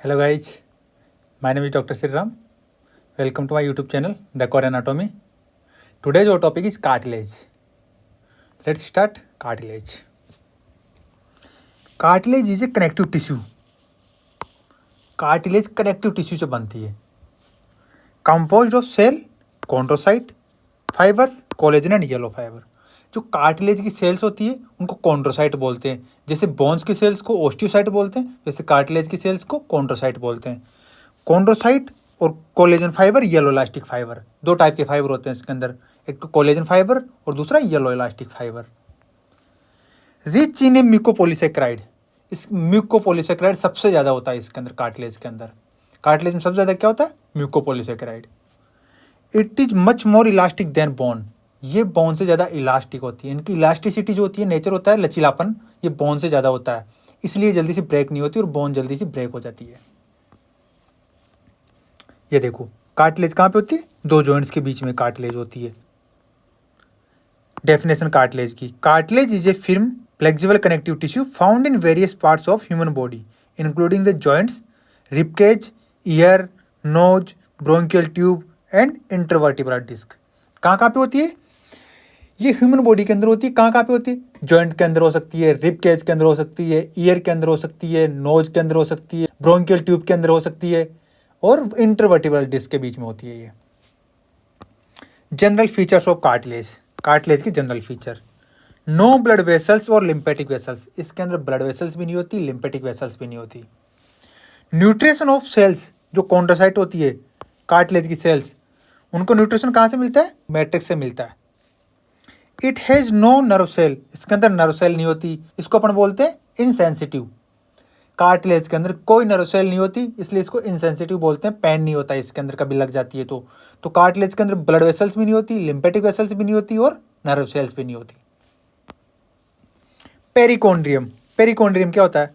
Hello guys, my name is Dr. Sriram. Welcome to my YouTube channel, The Core Anatomy. Today's our topic is cartilage. Let's start cartilage. Cartilage is a connective tissue. Cartilage connective tissue से बनती है. Composed of cell, chondrocyte, fibers, collagen and yellow fiber. जो cartilage की sales होती है उनको chondrocyte बोलते हैं. जैसे बोन्स की सेल्स को ओस्टियोसाइट बोलते हैं, वैसे कार्टिलेज की सेल्स को कॉन्ड्रोसाइट बोलते हैं. कॉन्ड्रोसाइट और collagen fibre, yellow elastic fibre, दो टाइप के फाइबर होते हैं इसके अंदर. एक तो कोलेजन फाइबर और दूसरा yellow elastic fibre. Rich in A mucopolysaccharide. इस म्यूकोपॉलीसेक्राइड सबसे ज़्यादा होता है इसके अंदर, कार्टिलेज के अंदर. कार्टिलेज में सबसे ज़्यादा क्या होता है? Mucopolysaccharide. It is much more elastic than bone. ये बोन से ज़्यादा इलास्टिक होती है. इनकी इलास्टिसिटी जो होती है, नेचर होता है लचीलापन, ये बोन से ज़्यादा होता है. इसलिए जल्दी से ब्रेक नहीं होती और बोन जल्दी से ब्रेक हो जाती है. ये देखो कार्टिलेज कहाँ पे होती है? दो जॉइंट्स के बीच में कार्टिलेज होती है. डेफिनेशन कार्टिलेज की. Cartilage is a firm flexible connective tissue found in various parts of human body including the joints, ribcage, ear, nose, bronchial tube and intervertebral disc. कहाँ कहाँ पे होती है? ये ह्यूमन बॉडी के अंदर होती है. कहाँ कहाँ पे होती है? जॉइंट के अंदर हो सकती है, रिब केज के अंदर हो सकती है, ईयर के अंदर हो सकती है, नोज के अंदर हो सकती है, ब्रोंकियल ट्यूब के अंदर हो सकती है और इंटरवर्टिब्रल डिस्क के बीच में होती है. ये general features of cartilage. Cartilage की general feature. No blood vessels और लिम्फेटिक वेसल्स. इसके अंदर ब्लड वेसल्स भी नहीं होती, लिम्फेटिक वेसल्स भी नहीं होती. Nutrition of cells. जो कॉन्ड्रोसाइट होती है कार्टिलेज की सेल्स, उनको न्यूट्रिशन कहाँ से मिलता है? मैट्रिक्स से मिलता है. It has no nerve cell. इसके अंदर नर्व सेल नहीं होती. इसको अपन बोलते हैं इनसेंसिटिव. कार्टिलेज के अंदर कोई नर्व सेल नहीं होती, इसलिए इसको इनसेंसिटिव बोलते हैं. पेन नहीं होता है इसके अंदर, कभी लग जाती है तो कार्टिलेज के अंदर ब्लड वेसल्स भी नहीं होती, लिम्फेटिक वेसल्स भी नहीं होती और नर्व सेल्स भी नहीं होती. पेरिकोन्ड्रियम. पेरिकोन्ड्रियम क्या होता है?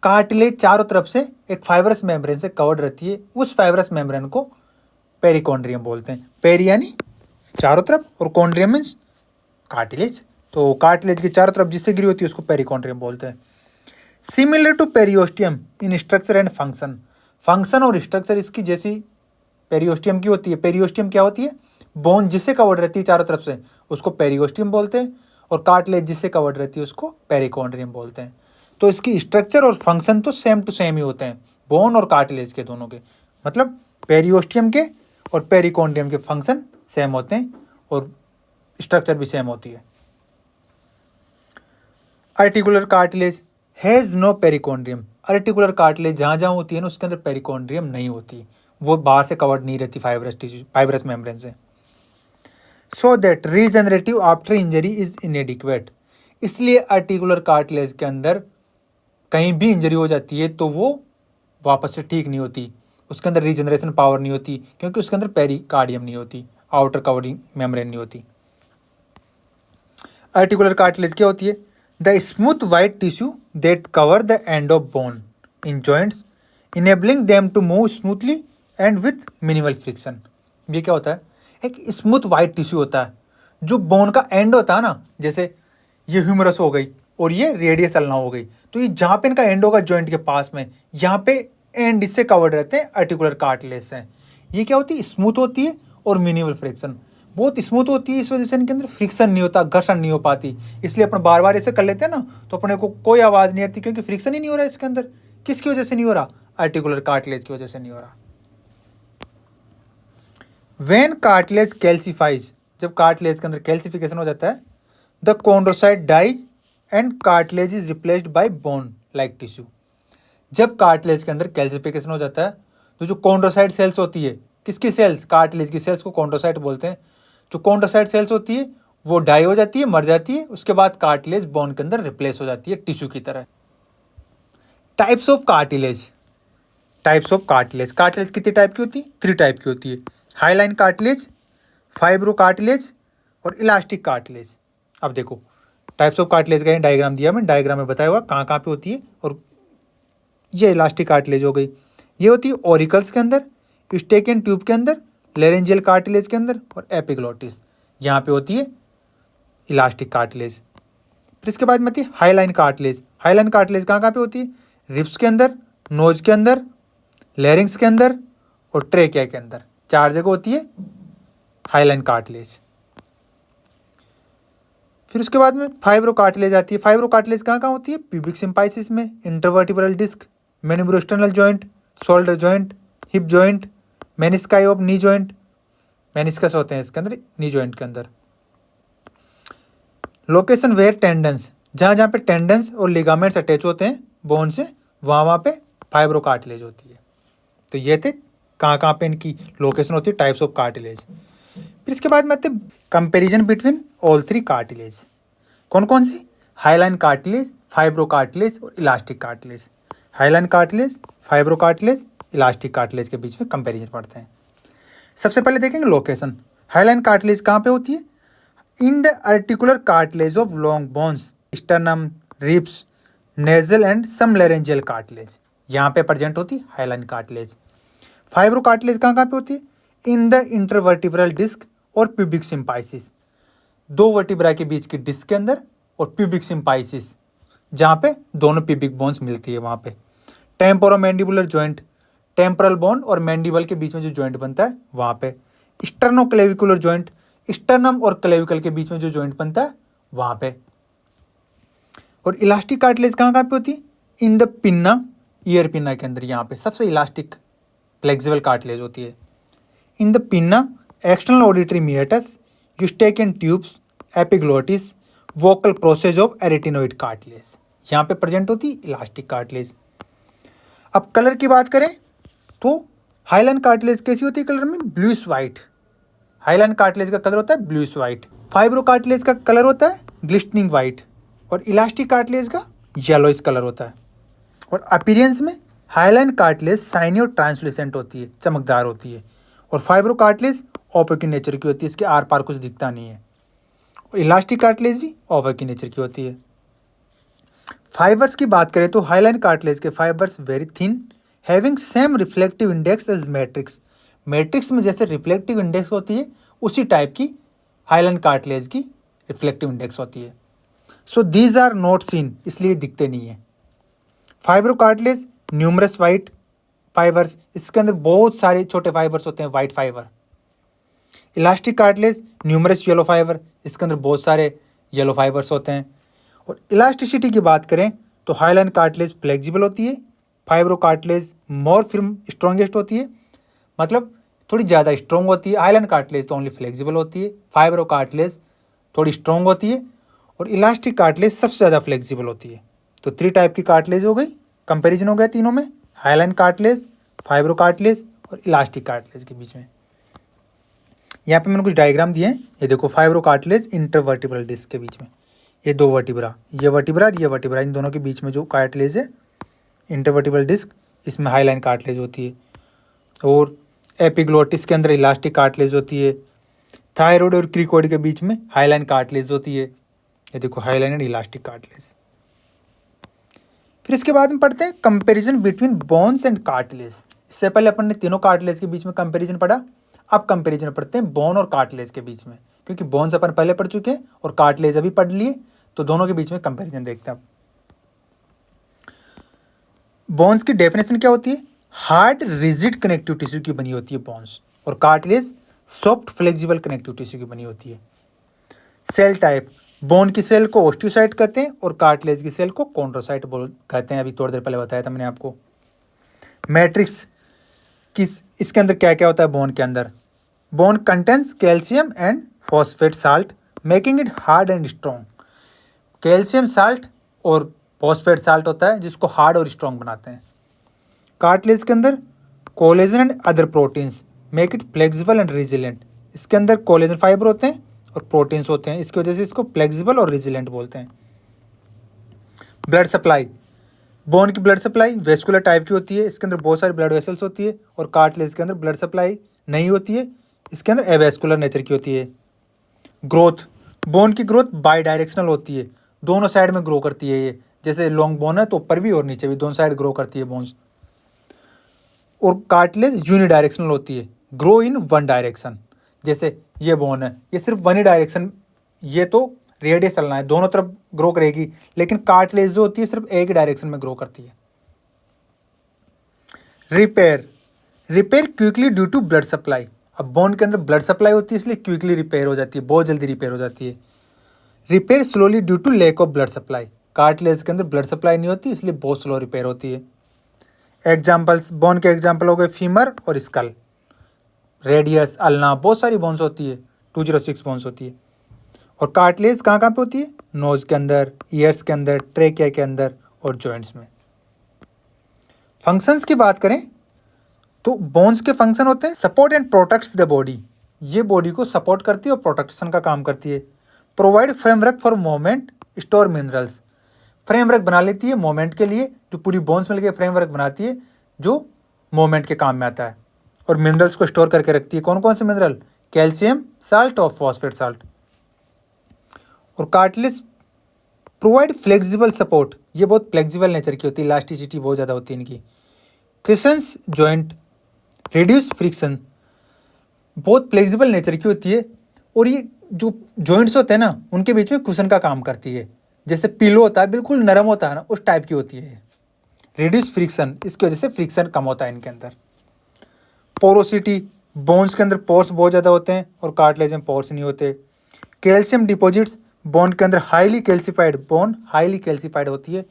कार्टिलेज चारों तरफ से एक फाइब्रस मेम्ब्रेन से कवर्ड रहती है. उस फाइब्रस मेम्ब्रेन को पेरिकोन्ड्रियम बोलते हैं. पेरी यानी चारों तरफ और कॉन्ड्रियम मीन्स कार्टिलेज. तो कार्टिलेज की चारों तरफ जिससे गिरी होती है उसको पेरिकोन्ड्रियम बोलते हैं. Similar to periosteum in structure and function. Function और स्ट्रक्चर इसकी जैसी पेरियोस्टियम की होती है. पेरियोस्टियम क्या होती है? बोन जिससे कवर्ड रहती है चारों तरफ से उसको पेरियोस्टियम बोलते हैं और कार्टिलेज जिससे कवर्ड रहती है उसको पेरिकोन्ड्रियम बोलते हैं. तो इसकी स्ट्रक्चर और फंक्शन तो सेम टू सेम ही होते हैं, बोन और कार्टिलेज के दोनों के. मतलब पेरियोस्टियम के और पेरिकोन्ड्रियम के फंक्शन सेम होते हैं और स्ट्रक्चर भी सेम होती है. Articular cartilage has no perichondrium. Articular cartilage जहाँ जहाँ होती है ना उसके अंदर पेरिकोन्ड्रियम नहीं होती, वो बाहर से कवर्ड नहीं रहती फाइब्रस टिश्यू, फाइब्रस मेम्ब्रेन से. So that regenerative after injury is इनएडिक्वेट. इसलिए आर्टिकुलर कार्टिलेज के अंदर कहीं भी इंजरी हो जाती है तो वो वापस से ठीक नहीं होती. उसके अंदर रीजनरेशन पावर नहीं होती क्योंकि उसके अंदर पेरिकार्डियम नहीं होती, आउटर कवरिंग मेम्ब्रेन नहीं होती. आर्टिकुलर कार्टिलेज क्या होती है? The smooth white tissue that cover the end of bone in joints enabling them to move smoothly and with minimal friction. ये क्या होता है? एक स्मूथ वाइट टिश्यू होता है जो बोन का एंड होता है ना, जैसे ये ह्यूमरस हो गई और ये रेडियस अल्ना हो गई, तो ये जहाँ पे इनका एंड होगा जॉइंट के पास में, यहाँ पे एंड इससे कवर्ड रहते हैं आर्टिकुलर कार्टिलेज से. ये क्या होती है? स्मूथ होती है और मिनिमल फ्रिक्शन. बहुत स्मूथ होती है, इस वजह से इनके अंदर फ्रिक्शन नहीं होता, घर्षण नहीं हो पाती. इसलिए अपन बार बार ऐसे कर लेते हैं ना तो अपने को कोई आवाज़ नहीं आती क्योंकि फ्रिक्शन ही नहीं हो रहा है इसके अंदर. किसकी वजह से नहीं हो रहा? आर्टिकुलर कार्टिलेज की वजह से नहीं हो रहा. When cartilage calcifies. जब कार्टिलेज के अंदर कैल्सिफिकेशन हो जाता है, the chondrocyte dies and cartilage is replaced by bone like tissue. जब कार्टिलेज के अंदर कैल्सिफिकेशन हो जाता है तो जो कॉन्ड्रोसाइट सेल्स होती है, किसकी सेल्स? कार्टिलेज की सेल्स को कॉन्ड्रोसाइट बोलते हैं. जो कॉन्ड्रोसाइट सेल्स होती है वो डाई हो जाती है, मर जाती है. उसके बाद कार्टिलेज बोन के अंदर रिप्लेस हो जाती है टिश्यू की तरह. Types of cartilage. Types of cartilage. Cartilage कितनी टाइप की होती है? 3 टाइप की होती है. हाईलाइन कार्टिलेज, फाइब्रो कार्टिलेज और इलास्टिक कार्टिलेज. अब देखो टाइप्स ऑफ कार्टिलेज का डायग्राम दिया, मैं डायग्राम में बताया हुआ कहाँ कहाँ पे होती है. और ये इलास्टिक कार्टिलेज हो गई. ये होती है ऑरिकल्स के अंदर, यूस्टेकियन ट्यूब के अंदर, लेरेंजियल कार्टिलेज के अंदर और एपिग्लोटिस. यहाँ पे होती है इलास्टिक कार्टिलेज. फिर इसके बाद में आती है हाईलाइन कार्टिलेज. हाईलाइन कार्टिलेज कहाँ कहाँ पे होती है? रिब्स के अंदर, नोज के अंदर लैरिंग्स के अंदर और ट्रेकिया के अंदर, 4 जगह होती है हाइलाइन कार्टिलेज। फिर उसके बाद में फाइब्रो कार्टिलेज आती है। फाइब्रो कार्टिलेज कहाँ कहाँ होती है? प्यूबिक सिम्पाइसिस में, intervertebral disc, manubriosternal joint, shoulder joint, hip joint, menisci of knee joint, meniscus होते हैं इसके अंदर, नी जॉइंट के अंदर। लोकेशन वेयर टेंडन्स, जहाँ जहाँ पे टेंडन्स और लिगामेंट्स अटैच होते हैं बोन से, वहाँ पे फाइब्रो कार्टिलेज होती है। तो ये थे कहाँ पे इनकी लोकेशन होती है, टाइप्स ऑफ कार्टिलेज। फिर इसके बाद में आते कंपेरिजन बिटवीन ऑल 3 कार्टिलेज। कौन कौन सी? हाइलाइन कार्टिलेज, फाइब्रो कार्टिलेज और elastic cartilage. Hyaline cartilage, fibro cartilage, elastic cartilage के बीच में कंपैरिजन पढ़ते हैं। सबसे पहले देखेंगे लोकेशन। हाइलाइन कार्टिलेज कहाँ पे होती है? In the articular cartilage of long bones, sternum, ribs, nasal and some laryngeal cartilage, यहाँ पे प्रेजेंट होती है हाइलाइन कार्टिलेज। फाइब्रो कार्टिलेज कहाँ कहाँ पे होती है? इन द इंटरवर्टिब्रल डिस्क और प्यूबिक सिम्पाइसिस, 2 वर्टिब्रा के बीच की डिस्क के अंदर, और प्यूबिक सिम्पाइसिस जहाँ पे दोनों प्यूबिक बोन्स मिलती है वहाँ पे। टेम्पोरोमैंडिबुलर जॉइंट, टेम्परल बोन और मैंडिबल के बीच में जो जॉइंट बनता है वहाँ पे। स्टर्नोक्लेविकुलर जॉइंट, स्टर्नम और क्लेविकल के बीच में जो जॉइंट बनता है वहाँ पे। और इलास्टिक कार्टिलेज कहाँ कहाँ पे होती है? In the pinna, ear pinna के अंदर, यहाँ पे सबसे इलास्टिक फ्लेक्सिबल कार्टिलेज होती है। In the pinna, external auditory meatus, Eustachian tubes, epiglottis, vocal process of arytenoid cartilage, यहाँ पे प्रेजेंट होती है इलास्टिक कार्टिलेज। अब कलर की बात करें तो हाइलाइन कार्टिलेज कैसी होती है कलर में? Bluish white. हाइलाइन कार्टिलेज का कलर होता है ब्लूइश वाइट। फाइब्रो कार्टिलेज का कलर होता है ग्लिस्टनिंग वाइट, और इलास्टिक कार्टिलेज का येलोइश कलर होता है। और अपीयरेंस में हाइलाइन कार्टिलेज शाइनी और ट्रांसलूसेंट होती है, चमकदार होती है, और फाइब्रो कार्टिलेज ओपेक नेचर की होती है, इसके आर पार कुछ दिखता नहीं है। और इलास्टिक कार्टिलेज भी ओपेक नेचर की होती है। फाइबर्स की बात करें तो हाइलाइन कार्टिलेज के fibres very thin, having same reflective index as matrix. Matrix में जैसे रिफ्लेक्टिव इंडेक्स होती है उसी टाइप की हाइलाइन कार्टिलेज की रिफ्लेक्टिव इंडेक्स होती है। So these are not seen, इसलिए दिखते नहीं है। Fibro cartilage numerous white fibres, इसके अंदर बहुत सारे छोटे फाइबर्स होते हैं, white fibre. Elastic cartilage numerous yellow fibre, इसके अंदर बहुत सारे येलो फाइबर्स होते हैं। और इलास्टिसिटी की बात करें तो हाइलाइन कार्टिलेज फ्लेक्सिबल होती है, फाइब्रो कार्टिलेज मोर फिर्म स्ट्रॉन्गेस्ट होती है, मतलब थोड़ी ज़्यादा स्ट्रॉन्ग होती है। हाइलाइन कार्टिलेज तो ओनली फ्लेक्सिबल होती है, फाइब्रो कार्टिलेज थोड़ी स्ट्रॉन्ग होती है, और इलास्टिक कार्टिलेज सबसे ज़्यादा फ्लेक्सिबल होती है। तो 3 टाइप की कार्टिलेज हो गई, कंपेरिजन हो गया तीनों में, हाइलाइन कार्टिलेज, फाइब्रो कार्टिलेज और इलास्टिक कार्टिलेज के बीच में। यहाँ पे मैंने कुछ डायग्राम दिए हैं, ये देखो फाइब्रो कार्टिलेज इंटरवर्टिब्रल डिस्क के बीच में, ये 2 वर्टिब्रा, ये वर्टिब्रा और ये वर्टिब्रा, इन दोनों के बीच में जो कार्टिलेज है इंटरवर्टिब्रल डिस्क, इसमें हाइलाइन कार्टिलेज होती है। और एपिग्लोटिस के अंदर इलास्टिक कार्टिलेज होती है। थायराइड और क्रिकोइड के बीच में हाइलाइन कार्टिलेज होती है, ये देखो हाइलाइन एंड इलास्टिक कार्टिलेज। फिर इसके बाद में पढ़ते हैं comparison between bones and cartilage. इससे पहले अपन ने तीनों कार्टिलेज के बीच में कंपैरिजन पढ़ा, अब कंपैरिजन पढ़ते हैं बोन और कार्टिलेज के बीच में, क्योंकि बोन्स अपन पहले पढ़ चुके हैं और कार्टिलेज अभी पढ़ लिए, तो दोनों के बीच में कंपैरिजन देखते हैं अब। बोन्स की डेफिनेशन क्या होती है? हार्ड रिजिड कनेक्टिव टिश्यू की बनी होती है बोन्स, और cartilage soft flexible connective tissue की बनी होती है। सेल टाइप, बोन की सेल को ओस्टियोसाइट कहते हैं और कार्टिलेज की सेल को कॉन्ड्रोसाइट कहते हैं, अभी थोड़ी देर पहले बताया था मैंने आपको। मैट्रिक्स किस, इसके अंदर क्या क्या होता है बोन के अंदर? Bone contains calcium and phosphate salt making it hard and strong. Calcium salt और फॉस्फेट साल्ट होता है जिसको हार्ड और स्ट्रॉन्ग बनाते हैं। कार्टिलेज के अंदर collagen and other proteins make it flexible and resilient. इसके अंदर कोलेजन फाइबर होते हैं और प्रोटीन्स होते हैं, इसकी वजह से इसको फ्लेक्सिबल और रिजिलेंट बोलते हैं। ब्लड सप्लाई, बोन की ब्लड सप्लाई वेस्कुलर टाइप की होती है, इसके अंदर बहुत सारी ब्लड वेसल्स होती है, और कार्टिलेज के अंदर ब्लड सप्लाई नहीं होती है, इसके अंदर एवेस्कुलर नेचर की होती है। ग्रोथ, बोन की ग्रोथ बाई डायरेक्शनल होती है, दोनों साइड में ग्रो करती है ये, जैसे लॉन्ग बोन है तो ऊपर भी और नीचे भी दोनों साइड ग्रो करती है बोन्स। और कार्टिलेज यूनिडायरेक्शनल होती है, ग्रो इन वन डायरेक्शन, जैसे ये बोन है ये सिर्फ वन ही डायरेक्शन, ये तो रेडियस चलना है, दोनों तरफ ग्रो करेगी, लेकिन कार्टिलेज जो होती है सिर्फ एक ही डायरेक्शन में ग्रो करती है। Repair, repair quickly due to blood supply. अब बोन के अंदर ब्लड सप्लाई होती है इसलिए क्विकली रिपेयर हो जाती है, बहुत जल्दी रिपेयर हो जाती है। Repair slowly due to lack of blood supply, cartilage के अंदर ब्लड सप्लाई नहीं होती इसलिए बहुत स्लो रिपेयर होती है। एग्जाम्पल्स, बोन के एग्जाम्पल हो गए फीमर और स्कल, रेडियस, अल्ना, बहुत सारी बोन्स होती है, 206 बोन्स होती है। और कार्टिलेज कहाँ कहाँ पे होती है? नोज के अंदर, ईयर्स के अंदर, ट्रेकिया के अंदर और जॉइंट्स में। फंक्शंस की बात करें तो बोन्स के फंक्शन होते हैं support and protects the body, ये बॉडी को सपोर्ट करती है और प्रोटेक्शन का काम करती है। Provide framework for movement, store minerals, framework बना लेती है मूवमेंट के लिए, जो पूरी बोन्स मिलकर फ्रेमवर्क बनाती है जो मूवमेंट के काम में आता है। और मिनरल्स को स्टोर करके रखती है। कौन कौन से मिनरल? कैल्शियम साल्ट और फॉस्फेट साल्ट। और कार्टिलेज प्रोवाइड फ्लेक्सिबल सपोर्ट, ये बहुत फ्लेक्सिबल नेचर की होती है, इलास्टिसिटी बहुत ज़्यादा होती है इनकी। क्रिशंस जॉइंट, रिड्यूस फ्रिक्शन, बहुत फ्लेक्सिबल नेचर की होती है। और ये जो जॉइंट्स होते हैं ना उनके बीच में कुशन का काम करती है, जैसे पिलो होता है बिल्कुल नरम होता है ना, उस टाइप की होती है। रिड्यूस फ्रिक्शन, इसकी वजह से फ्रिक्शन कम होता है इनके अंदर। पोरोसिटी, बोन्स के अंदर पोर्स बहुत ज़्यादा होते हैं और कार्टिलेज में पोर्स नहीं होते। कैल्शियम डिपॉजिट्स, बोन के अंदर highly calcified, bone highly calcified होती है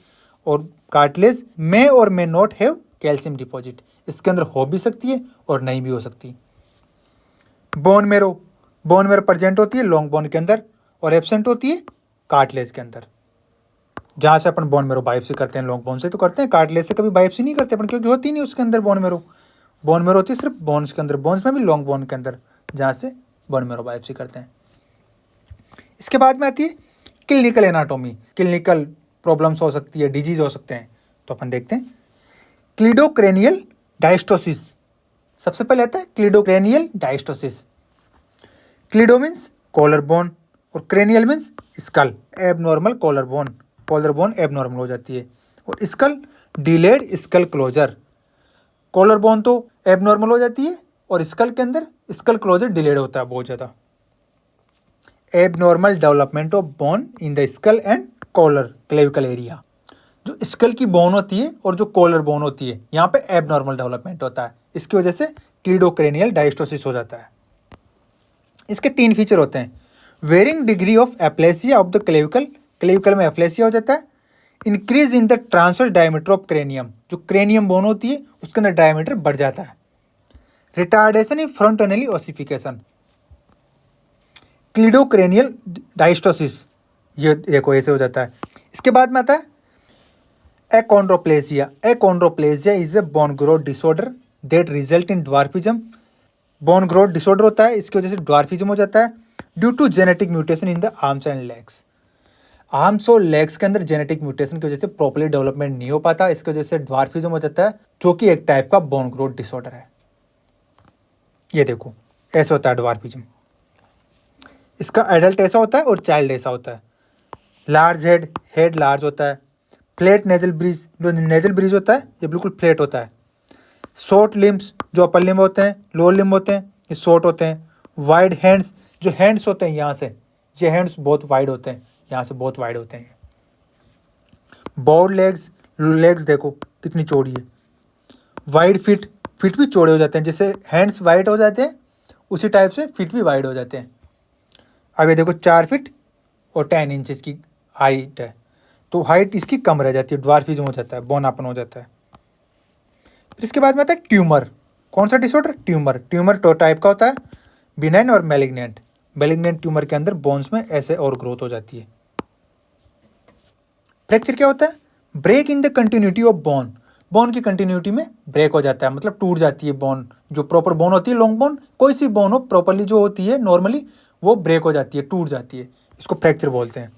और कार्टिलेज मे और may not have calcium deposit, इसके अंदर हो भी सकती है और नहीं भी हो सकती। Bone marrow, bone marrow present होती है लॉन्ग बोन के अंदर और एब्सेंट होती है कार्टिलेज के अंदर। जहाँ से अपन बोन मेरो बायोप्सी करते हैं लॉन्ग बोन से तो करते हैं, कार्टिलेज से कभी बायोप्सी नहीं करते अपन, क्योंकि होती नहीं उसके अंदर बोन मेरो। बोन मेरो होती है सिर्फ बोन्स के अंदर, बोन्स में भी लॉन्ग बोन के अंदर, जहाँ से बोन मेरो बायोप्सी करते हैं। इसके बाद में आती है क्लिनिकल एनाटोमी, क्लिनिकल प्रॉब्लम्स हो सकती है, डिजीज हो सकते हैं, तो अपन देखते हैं। क्लीडोक्रेनियल डायस्टोसिस, सबसे पहले आता है cleidocranial dysostosis. Cleido means collar bone और cranial means skull, abnormal collar bone abnormal हो जाती है। और skull delayed skull closure, collar bone तो एबनॉर्मल हो जाती है और स्कल के अंदर स्कल क्लोजर डिलेड होता है बहुत ज़्यादा। Abnormal development of bone in the skull and collar clavicle area, जो स्कल की बोन होती है और जो कॉलर बोन होती है यहाँ पे एबनॉर्मल डेवलपमेंट होता है, इसकी वजह से क्लीडोक्रेनियल डायस्टोसिस हो जाता है। इसके 3 फीचर होते हैं। Varying degree of aplasia of the clavicle, clavicle में एप्लेसिया हो जाता है। Increase in the transverse diameter of cranium, जो क्रेनियम बोन होती है उसके अंदर डायमीटर बढ़ जाता है। रिटार्डेशन इन फ्रंटोनेली ओसिफिकेशन, क्लीडोक्रेनियल डायस्टोसिस, ये देखो ऐसे हो जाता है। इसके बाद में आता है achondroplasia. Achondroplasia is a bone growth disorder that result in dwarfism, bone growth disorder होता है, इसकी वजह से ड्वार्फिज्म हो जाता है due to genetic mutation in the arms and legs. Arms और लेग्स के अंदर जेनेटिक म्यूटेशन की वजह से प्रॉपर्ली डेवलपमेंट नहीं हो पाता, इसकी वजह से ड्वार्फिज्म हो जाता है, जो कि एक टाइप का बोन ग्रोथ डिसऑर्डर है। ये देखो ऐसा होता है ड्वार्फिज्म। इसका एडल्ट ऐसा होता है और चाइल्ड ऐसा होता है। लार्ज हेड, हेड लार्ज होता है। फ्लैट नेजल ब्रिज, जो नेजल ब्रिज होता है ये बिल्कुल फ्लैट होता है। शॉर्ट लिम्स, जो अपर लिम्ब होते हैं, लोअर लिम्ब होते हैं, ये शॉर्ट होते हैं। वाइड हैंड्स, जो हैंड्स होते हैं यहाँ से, ये हैंड्स बहुत वाइड होते हैं, यहाँ से बहुत वाइड होते हैं। ब्रॉड लेग्स, लेग्स देखो कितनी चौड़ी है। वाइड फिट, फिट भी चौड़े हो जाते हैं, जैसे हैंड्स वाइड हो जाते हैं उसी टाइप से फिट भी वाइड हो जाते हैं। अब ये देखो 4 फीट और 10 इंचेस की हाइट है, तो हाइट इसकी कम रह जाती है, ड्वार्फिज्म हो जाता है, बोनापन हो जाता है। फिर इसके बाद में आता है ट्यूमर। कौन सा डिसऑर्डर? ट्यूमर। ट्यूमर 2 टाइप का होता है, बिनाइन और मैलिग्नेंट। मैलिग्नेंट ट्यूमर के अंदर बोन्स में ऐसे और ग्रोथ हो जाती है। फ्रैक्चर क्या होता है? Break in the continuity of bone, bone की कंटिन्यूटी में ब्रेक हो जाता है, मतलब टूट जाती है बोन। जो प्रॉपर बोन होती है लॉन्ग बोन, कोई सी बोन हो प्रॉपरली जो होती है नॉर्मली, वो ब्रेक हो जाती है, टूट जाती है, इसको फ्रैक्चर बोलते हैं।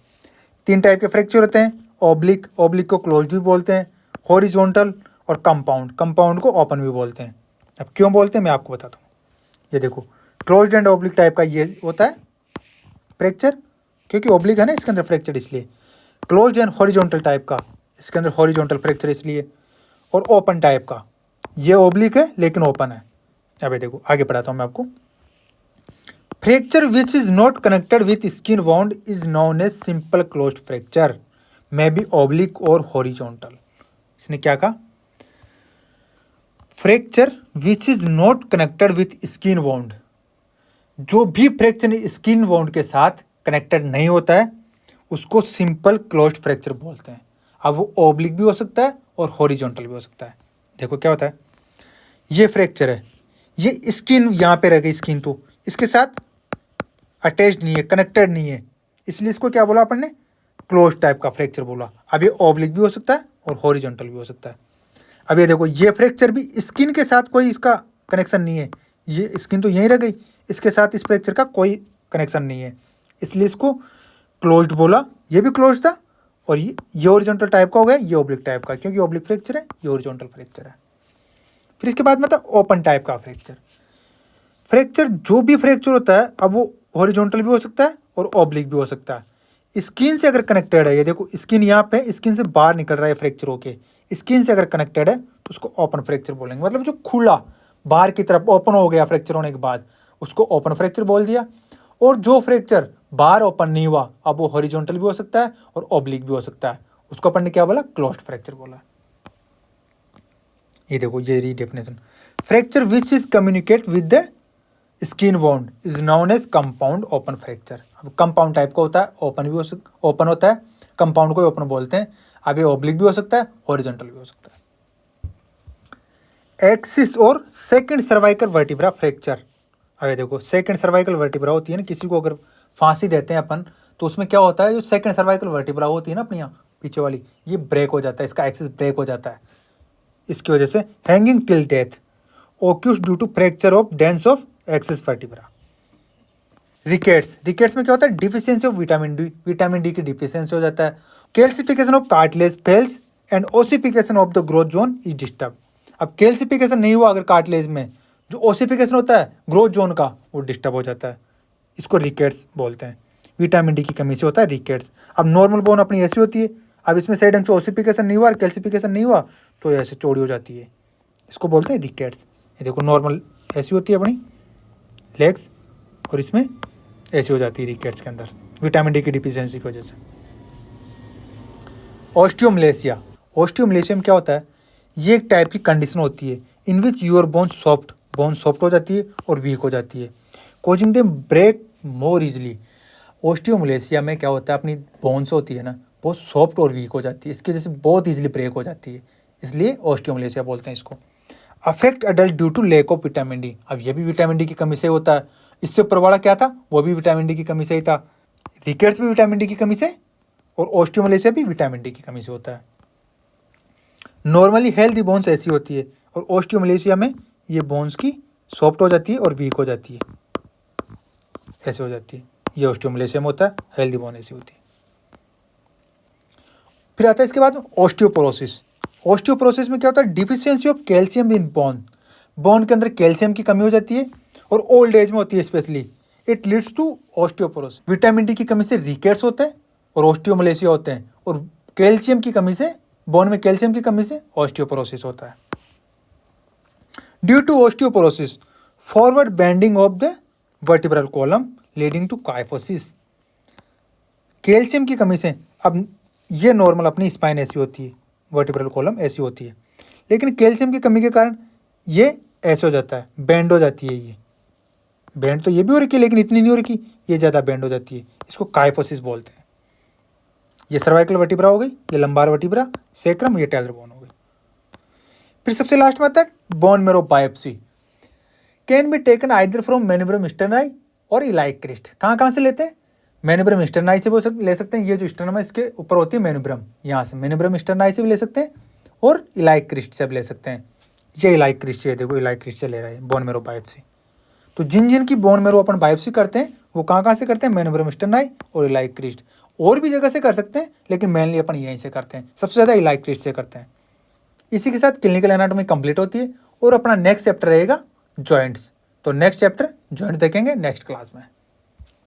3 टाइप के फ्रैक्चर होते हैं, ओब्लिक, ओब्लिक को क्लोज्ड भी बोलते हैं, हॉरिजॉन्टल और कंपाउंड, कंपाउंड को ओपन भी बोलते हैं। अब क्यों बोलते हैं मैं आपको बताता हूँ। ये देखो क्लोज्ड एंड ओब्लिक टाइप का ये होता है फ्रैक्चर, क्योंकि ओब्लिक है ना इसके अंदर फ्रैक्चर, इसलिए। क्लोज्ड एंड हॉरिजॉन्टल टाइप का, इसके अंदर हॉरिजॉन्टल फ्रैक्चर इसलिए। और ओपन टाइप का, ये ओब्लिक है लेकिन ओपन है। अब ये देखो आगे पढ़ाता हूँ मैं आपको। Fracture which is not connected with skin wound is known as simple closed fracture, may be oblique और हॉरिजॉन्टल। इसने क्या कहा? Fracture which is not connected with skin wound, जो भी फ्रैक्चर स्किन वोंड के साथ कनेक्टेड नहीं होता है उसको सिंपल क्लोज्ड फ्रैक्चर बोलते हैं। अब वो ओब्लिक भी हो सकता है और हॉरिजॉन्टल भी हो सकता है। देखो क्या होता है, ये फ्रैक्चर है, ये स्किन यहाँ पे रह गई, स्किन तो इसके साथ अटैच नहीं है, कनेक्टेड नहीं है, इसलिए इसको क्या बोला अपन ने, क्लोज टाइप का फ्रैक्चर बोला। अब ये ओब्लिक भी हो सकता है और हॉरिजॉन्टल भी हो सकता है। अब ये देखो, ये फ्रैक्चर भी स्किन के साथ कोई इसका कनेक्शन नहीं है, ये स्किन तो यहीं रह गई, इसके साथ इस फ्रैक्चर का कोई कनेक्शन नहीं है, इसलिए इसको क्लोज्ड बोला। ये भी क्लोज था और ये हॉरिजॉन्टल टाइप का हो गया, ये ओब्लिक टाइप का, क्योंकि ओब्लिक फ्रैक्चर है, ये हॉरिजॉन्टल फ्रैक्चर है। फिर इसके बाद में था ओपन टाइप का फ्रैक्चर। फ्रैक्चर जो भी फ्रैक्चर होता है, अब वो हॉरिजॉन्टल भी हो सकता है और ऑब्लिक भी हो सकता है। स्किन से अगर कनेक्टेड है, ये देखो स्किन यहाँ पे, स्किन से बाहर निकल रहा है फ्रैक्चर होके, स्किन से अगर कनेक्टेड है तो उसको ओपन फ्रैक्चर बोलेंगे। मतलब जो खुला बाहर की तरफ ओपन हो गया फ्रैक्चर होने के बाद, उसको ओपन फ्रैक्चर बोल दिया। और जो फ्रैक्चर बाहर ओपन नहीं हुआ, अब वो हॉरिजॉन्टल भी हो सकता है और ऑब्लिक भी हो सकता है, उसको अपन ने क्या बोला, क्लोज्ड फ्रैक्चर बोला। ये देखो, ये redefinition, fracture which is communicate with the skin wound is known as compound open fracture. अब कंपाउंड टाइप का होता है, ओपन होता है, कंपाउंड को ओपन बोलते हैं। अब ये ऑब्लिक भी हो सकता है, हॉरिजॉन्टल भी हो सकता है। एक्सिस और सेकंड सर्वाइकल वर्टिब्रा फ्रैक्चर। अब देखो, सेकंड सर्वाइकल वर्टिब्रा होती है ना, किसी को अगर फांसी देते हैं अपन, तो उसमें क्या होता है, जो सेकंड सर्वाइकल वर्टिब्रा होती है ना अपनी यहाँ पीछे वाली, ये ब्रेक हो जाता है, इसका एक्सिस ब्रेक हो जाता है। इसकी वजह से hanging till death occurs due to fracture of dens of axis vertebra. Rickets, rickets में क्या होता है, डिफिशियंसी ऑफ विटामिन डी की डिफिशियंसी हो जाता है। Calcification of cartilage fails and ossification of the growth zone is disturb. अब calcification नहीं हुआ अगर कार्टिलेज में, जो ओसिफिकेशन होता है ग्रोथ जोन का, वो डिस्टर्ब हो जाता है, इसको रिकेट्स बोलते हैं। विटामिन डी की कमी से होता है रिकेट्स। अब नॉर्मल बोन अपनी ऐसी होती है, अब इसमें सही ढंग से ओसिफिकेशन नहीं हुआ और कैल्सिफिकेशन नहीं हुआ तो ऐसे चौड़ी हो जाती है, इसको बोलते हैं रिकेट्स। ये देखो, नॉर्मल ऐसी होती है अपनी लेग्स और इसमें ऐसी हो जाती है रिकेट्स के अंदर, विटामिन डी की डिफिशियंसी की वजह से। ऑस्टियोमलेशिया, ऑस्टियोमलेशिया में क्या होता है, ये एक टाइप की कंडीशन होती है in which your bone soft हो जाती है और वीक हो जाती है, causing them break more easily. Osteomalacia में क्या होता है, अपनी बोन्स होती है ना, बहुत सॉफ्ट और वीक हो जाती है, इसकी वजह से बहुत ईजिली ब्रेक हो जाती है, इसलिए ऑस्टियोमलेशिया बोलते हैं इसको। Affect adult due to lack of vitamin D. अब ये भी विटामिन डी की कमी से होता है। इससे ऊपर वाला क्या था, वो भी विटामिन डी की कमी से ही था। रिकेट्स भी विटामिन डी की कमी से और ऑस्टियोमलेशिया भी विटामिन डी की कमी से होता है। नॉर्मली हेल्दी बोन्स ऐसी होती है और ऑस्टियोमलेशिया में ये बोन्स की सॉफ्ट हो जाती है और वीक हो जाती है, ऐसे हो जाती है। ये ऑस्टियोमलेशिया में होता है, हेल्दी बोन ऐसी होती है। फिर आता है इसके बाद ऑस्टियोपोरोसिस। ऑस्टियोपोरोसिस में क्या होता है, deficiency of calcium in bone, bone के अंदर कैल्शियम की कमी हो जाती है और ओल्ड एज में होती है especially, it leads to osteoporosis. Vitamin D की कमी से रिकेट्स होते हैं और ऑस्टियोमलेशिया होते हैं, और कैल्शियम की कमी से, बोन में कैल्शियम की कमी से ऑस्टियोपोरोसिस होता है। Due to osteoporosis forward bending of the vertebral column leading to kyphosis. Calcium की कमी से, अब ये नॉर्मल अपनी स्पाइन ऐसी होती है, वर्टिब्रल कॉलम ऐसी होती है, लेकिन कैल्शियम की कमी के कारण ये ऐसे हो जाता है, बेंड हो जाती है। ये बेंड तो ये भी हो रखी है लेकिन इतनी नहीं हो रखी, ये ज़्यादा बेंड हो जाती है, इसको काइफोसिस बोलते हैं। ये सर्वाइकल वर्टिब्रा हो गई, ये लंबार वर्टिब्रा, सेक्रम, ये टेलर बोन हो गई। फिर सबसे last method, bone marrow biopsy can be taken either from manubrium sterni और इलाइक क्रिस्ट। कहाँ से लेते हैं, मेनिब्रम स्टर्नाई से भी ले सकते हैं, ये जो स्टर्नम है इसके ऊपर होती है मेनिब्रम, यहाँ से मेनिब्रम स्टर्नाई से भी ले सकते हैं और इलाइक क्रिस्ट से भी ले सकते हैं। ये इलाइक क्रिस्ट है, देखो इलाइक क्रिस्ट से ले रहा है बोन मैरो बायोप्सी। तो जिन की बोन मैरो अपन बायोप्सी करते हैं वो कहाँ से करते हैं, मेनिब्रम स्टर्नाई और इलाइक क्रिस्ट। और भी जगह से कर सकते हैं लेकिन मेनली अपन यहीं से करते हैं, सबसे ज़्यादा इलाइक क्रिस्ट से करते हैं। इसी के साथ क्लिनिकल एनाटॉमी कंप्लीट होती है और अपना नेक्स्ट चैप्टर रहेगा जॉइंट्स। तो नेक्स्ट चैप्टर जॉइंट्स देखेंगे नेक्स्ट क्लास में।